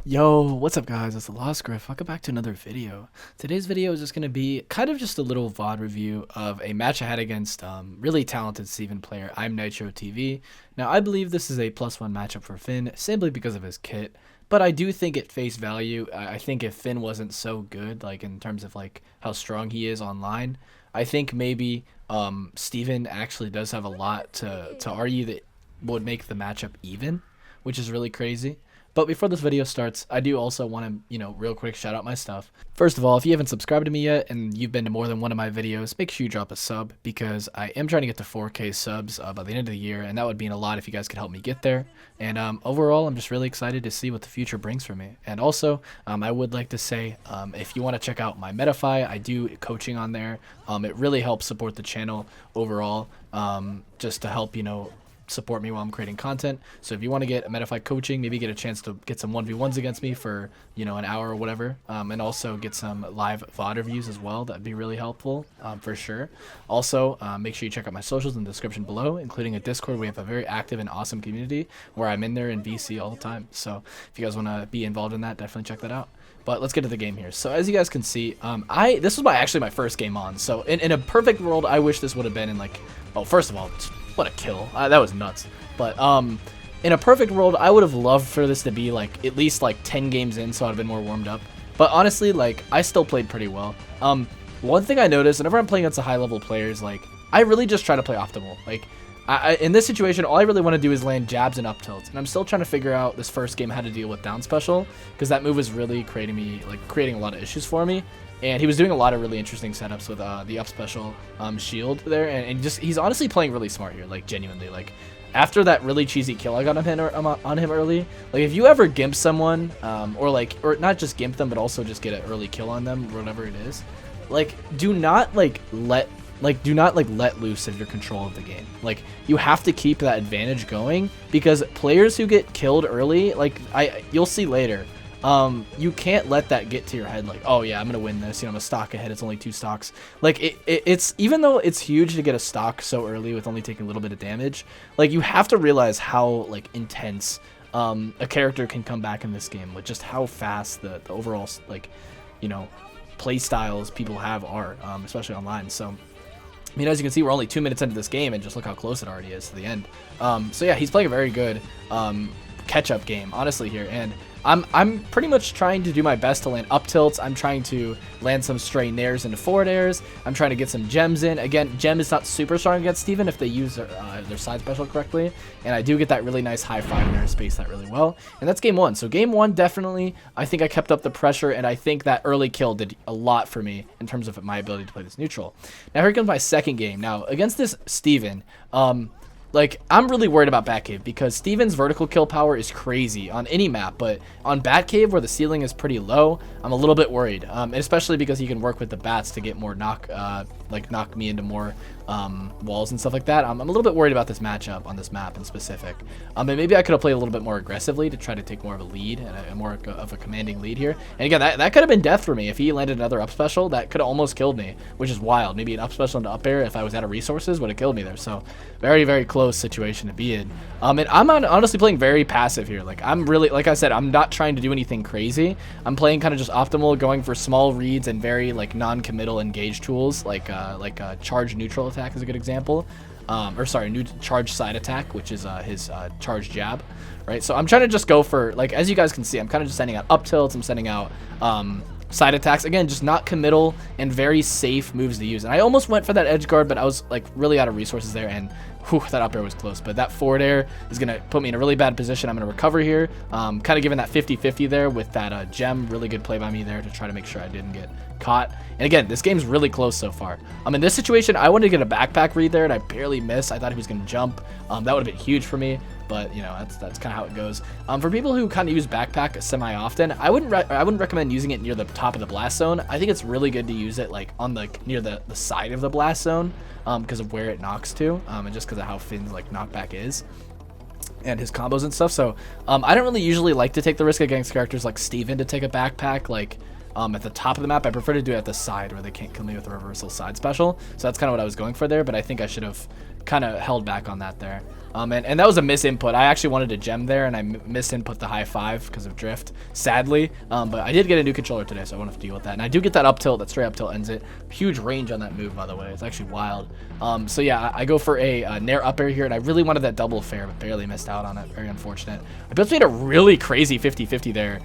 Yo, what's up guys, it's the lostgriff. Welcome back to another video. Today's video is just going to be kind of just a little VOD review of a match I had against really talented Steven player, ImNitroTV. Now I believe this is a +1 matchup for Finn simply because of his kit, but I do think at face value, I think if Finn wasn't so good, like in terms of like how strong he is online, I think maybe Steven actually does have a lot to argue that would make the matchup even, which is really crazy. But before this video starts, I do also want to, real quick shout out my stuff. First of all, if you haven't subscribed to me yet and you've been to more than one of my videos, make sure you drop a sub because I am trying to get to 4K subs by the end of the year, and that would mean a lot if you guys could help me get there. And overall, I'm just really excited to see what the future brings for me. And also, I would like to say, if you want to check out my Metafy, I do coaching on there. It really helps support the channel overall, just to help, support me while I'm creating content. So if you want to get a Metafy coaching, maybe get a chance to get some 1v1's against me for an hour or whatever, and also get some live VOD reviews as well, that'd be really helpful, for sure. Also, make sure you check out my socials in the description below, including a Discord. We have a very active and awesome community where I'm in there in VC all the time, so if you guys want to be involved in that, definitely check that out. But let's get to the game here. So as you guys can see, this was actually my first game on, so in a perfect world, I wish this would have been in first of all, what a kill. That was nuts. But in a perfect world, I would have loved for this to be at least 10 games in, so I'd have been more warmed up. But honestly, I still played pretty well. One thing I noticed whenever I'm playing against the high level players, I really just try to play optimal. In this situation, all I really want to do is land jabs and up tilts, and I'm still trying to figure out this first game how to deal with down special, because that move was really creating a lot of issues for me. And he was doing a lot of really interesting setups with the up special shield there, and he's honestly playing really smart here, genuinely. After that really cheesy kill I got on him early, if you ever gimp someone, or not just gimp them, but also just get an early kill on them, whatever it is, do not let loose of your control of the game. You have to keep that advantage going, because players who get killed early, you'll see later, you can't let that get to your head oh yeah, I'm gonna win this, I'm a stock ahead, it's only 2 stocks. It's even though it's huge to get a stock so early with only taking a little bit of damage, you have to realize how intense a character can come back in this game, with just how fast the overall play styles people have are, especially online. So as you can see, we're only 2 minutes into this game, and just look how close it already is to the end. So yeah, he's playing a very good catch-up game, honestly, here, and I'm pretty much trying to do my best to land up tilts. I'm trying to land some stray nairs into forward airs. I'm trying to get some gems in. Again, gem is not super strong against Steven if they use their side special correctly, and I do get that really nice high five in there, space that really well, and that's game one. So game one, definitely, I think I kept up the pressure, and I think that early kill did a lot for me in terms of my ability to play this neutral. Now here comes my second game. Now against this Steven, I'm really worried about Batcave, because Steven's vertical kill power is crazy on any map, but on Batcave, where the ceiling is pretty low, I'm a little bit worried, especially because he can work with the bats to get more knock me into more walls and stuff like that. I'm a little bit worried about this matchup on this map in specific, and maybe I could have played a little bit more aggressively to try to take more of a lead and a more of a commanding lead here. And again, that could have been death for me if he landed another up special. That could have almost killed me, which is wild. Maybe an up special into up air, if I was out of resources, would have killed me there. So very, very close situation to be in. And I'm honestly playing very passive here. I'm really, like I said, I'm not trying to do anything crazy. I'm playing kind of just optimal, going for small reads and very non-committal engage tools, charge neutral attack is a good example, or sorry, new charge side attack, which is his charge jab, right? So I'm trying to just go for, as you guys can see, I'm kind of just sending out up tilts, I'm sending out side attacks, again, just not committal and very safe moves to use. And I almost went for that edge guard, but I was really out of resources there, and whew, that up air was close. But that forward air is gonna put me in a really bad position. I'm gonna recover here, kind of giving that 50-50 there with that gem. Really good play by me there to try to make sure I didn't get caught. And again, this game's really close so far. In this situation, I wanted to get a backpack read there, and I barely missed. I thought he was gonna jump. That would have been huge for me, but that's kind of how it goes. For people who kind of use backpack semi-often, I wouldn't recommend using it near the top of the blast zone. I think it's really good to use it on near the side of the blast zone, because of where it knocks to, and just because of how Finn's knockback is and his combos and stuff. So I don't really usually like to take the risk against characters like Steven to take a backpack at the top of the map. I prefer to do it at the side where they can't kill me with a reversal side special. So that's kind of what I was going for there, but I think I should have kind of held back on that there. And that was a misinput. I actually wanted to gem there, and I misinput the high 5 because of drift, sadly. But I did get a new controller today, so I won't have to deal with that. And I do get that up tilt, that straight up tilt ends it. Huge range on that move, by the way. It's actually wild. So yeah, I go for a nair up air here, and I really wanted that double fair, but barely missed out on it. Very unfortunate. I built made a really crazy 50-50 there.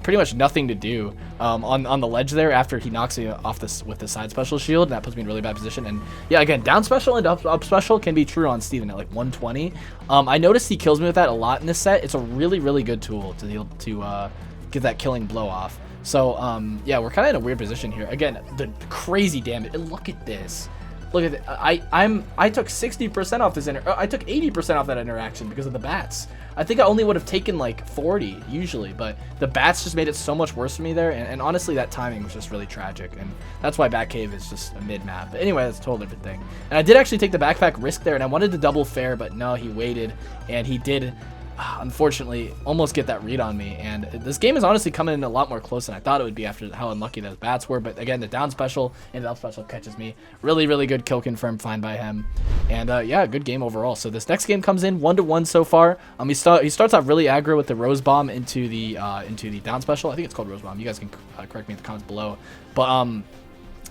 Pretty much nothing to do on the ledge there after he knocks me off this with the side special shield. That puts me in a really bad position. And yeah, again, down special and up special can be true on Steven at like 120. I noticed he kills me with that a lot in this set. It's a really, really good tool to get that killing blow off. So yeah, we're kind of in a weird position here. Again, the crazy damage. And look at this. Look at it. I took 60% off this I took 80% off that interaction because of the bats. I think I only would have taken like 40 usually, but the bats just made it so much worse for me there. And honestly, that timing was just really tragic. And that's why Batcave is just a mid map. But anyway, that's a totally different thing. And I did actually take the backpack risk there, and I wanted to double fair, but no, he waited, and he did unfortunately almost get that read on me. And this game is honestly coming in a lot more close than I thought it would be after how unlucky those bats were. But again, the down special and the up special catches me. Really, really good kill confirmed, fine by him. And yeah, good game overall. So this next game comes in 1-1 so far. He starts off really aggro with the rose bomb into the down special. I think it's called rose bomb. You guys can correct me in the comments below. But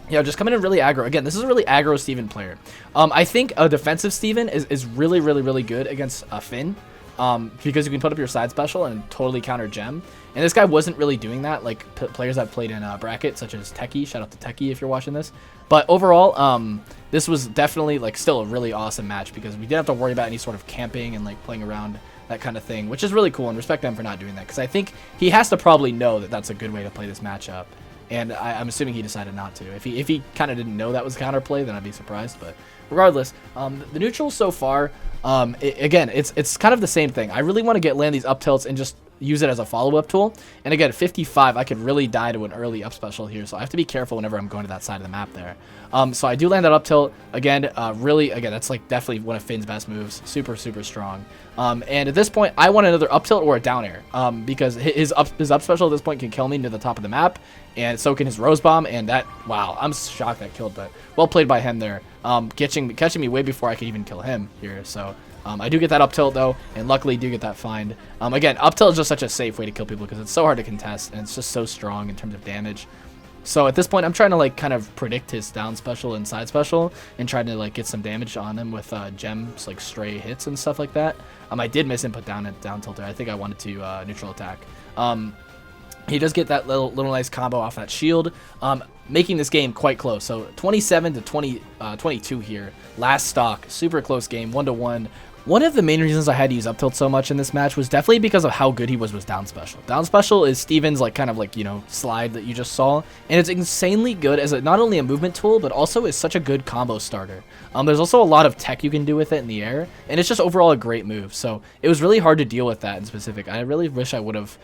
yeah, just coming in really aggro. Again, this is a really aggro Steven player. I think a defensive Steven is really, really, really good against Finn. Because you can put up your side special and totally counter gem. And this guy wasn't really doing that, like players I've played in bracket, such as Techie. Shout out to Techie if you're watching this. But overall, this was definitely like still a really awesome match because we didn't have to worry about any sort of camping and like playing around, that kind of thing, which is really cool, and respect him for not doing that, because I think he has to probably know that that's a good way to play this matchup. And I'm assuming he decided not to. If he kind of didn't know that was counterplay, then I'd be surprised. But regardless, the neutrals so far, again, it's kind of the same thing. I really want to land these up tilts and just use it as a follow-up tool. And again, 55, I could really die to an early up special here, so I have to be careful whenever I'm going to that side of the map there. So I do land that up tilt. Again, again, that's like definitely one of Finn's best moves. Super, super strong. And at this point, I want another up tilt or a down air, because his up special at this point can kill me near the top of the map, and so can his rose bomb. And that, wow, I'm shocked that killed, but well played by him there, catching me way before I could even kill him here. So I do get that up tilt though, and luckily do get that find. Again, up tilt is just such a safe way to kill people because it's so hard to contest, and it's just so strong in terms of damage. So at this point, I'm trying to like kind of predict his down special and side special and trying to like get some damage on him with gems, like stray hits and stuff like that. I did miss input down tilter. I think I wanted to neutral attack. He does get that little nice combo off that shield, making this game quite close. So 27 to 22 here. Last stock, super close game, 1-1. One of the main reasons I had to use up tilt so much in this match was definitely because of how good he was down special. Down special is Steven's like kind of like, you know, slide that you just saw, and it's insanely good as not only a movement tool, but also is such a good combo starter. There's also a lot of tech you can do with it in the air, and it's just overall a great move. So it was really hard to deal with that in specific. I really wish I would have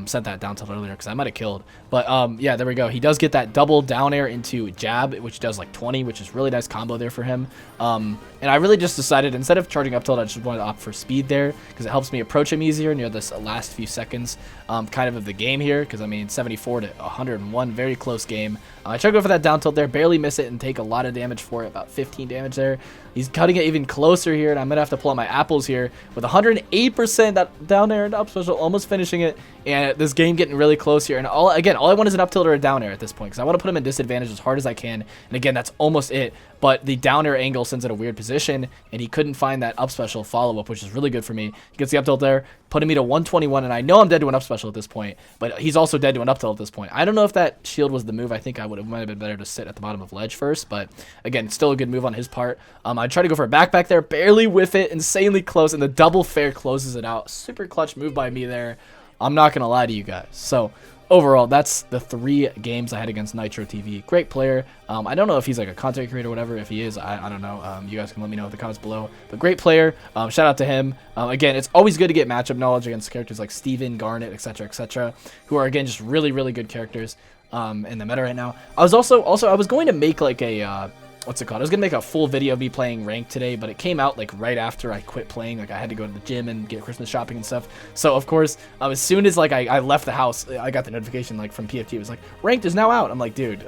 sent that down tilt earlier because I might have killed. But yeah, there we go. He does get that double down air into jab, which does like 20, which is really nice combo there for him. And I really just decided, instead of charging up tilt, I just wanted to opt for speed there because it helps me approach him easier near this last few seconds kind of the game here, because I mean 74 to 101, very close game. I tried to go for that down tilt there, barely miss it and take a lot of damage for it, about 15 damage there. He's cutting it even closer here, and I'm gonna have to pull out my apples here with 108% that down air and up special, almost finishing it. And this game getting really close here, and all I want is an up tilt or a down air at this point because I want to put him in disadvantage as hard as I can. And again, that's almost it, but the down air angle sends it a weird position, and he couldn't find that up special follow-up, which is really good for me. He gets the up tilt there, putting me to 121, and I know I'm dead to an up special at this point, but he's also dead to an up tilt at this point. I don't know if that shield was the move. I think might have been better to sit at the bottom of ledge first, but again, still a good move on his part. I tried to go for a backpack there, barely whiff it, insanely close, and the double fair closes it out. Super clutch move by me there. I'm not gonna lie to you guys. So overall, that's the 3 games I had against ImNitroTV. Great player. I don't know if he's like a content creator or whatever. If he is, I don't know. You guys can let me know in the comments below. But great player. Shout out to him. Again, it's always good to get matchup knowledge against characters like Steven, Garnet, etc., who are again just really, really good characters in the meta right now. I was also I was going to make like a what's it called? I was gonna make a full video of me playing ranked today, but it came out like right after I quit playing. Like I had to go to the gym and get Christmas shopping and stuff. So of course, as soon as like I left the house, I got the notification like from PFT. It was like ranked is now out. I'm like, dude,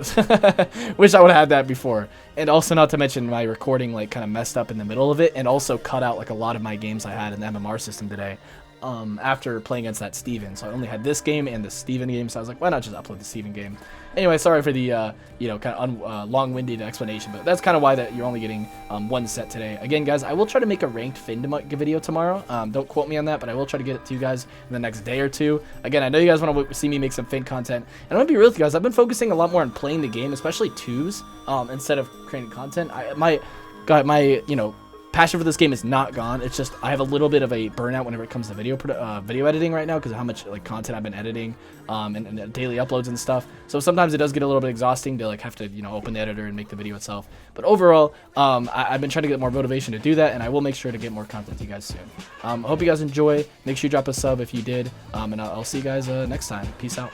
wish I would have had that before. And also, not to mention, my recording like kind of messed up in the middle of it, and also cut out like a lot of my games I had in the MMR system today. After playing against that Steven. So I only had this game and the Steven game, so I was like, why not just upload the Steven game? Anyway, sorry for the, you know, kind of long-winded explanation, but that's kind of why that you're only getting one set today. Again, guys, I will try to make a ranked Finn video tomorrow. Don't quote me on that, but I will try to get it to you guys in the next day or two. Again, I know you guys want to see me make some Finn content, and I'm going to be real with you guys, I've been focusing a lot more on playing the game, especially twos, instead of creating content. My, you know, passion for this game is not gone. It's just I have a little bit of a burnout whenever it comes to video editing right now because of how much like content I've been editing and daily uploads and stuff. So sometimes it does get a little bit exhausting to like have to, you know, open the editor and make the video itself. But overall, I've been trying to get more motivation to do that, and I will make sure to get more content to you guys soon. I hope you guys enjoy. Make sure you drop a sub if you did, and I'll see you guys next time. Peace out.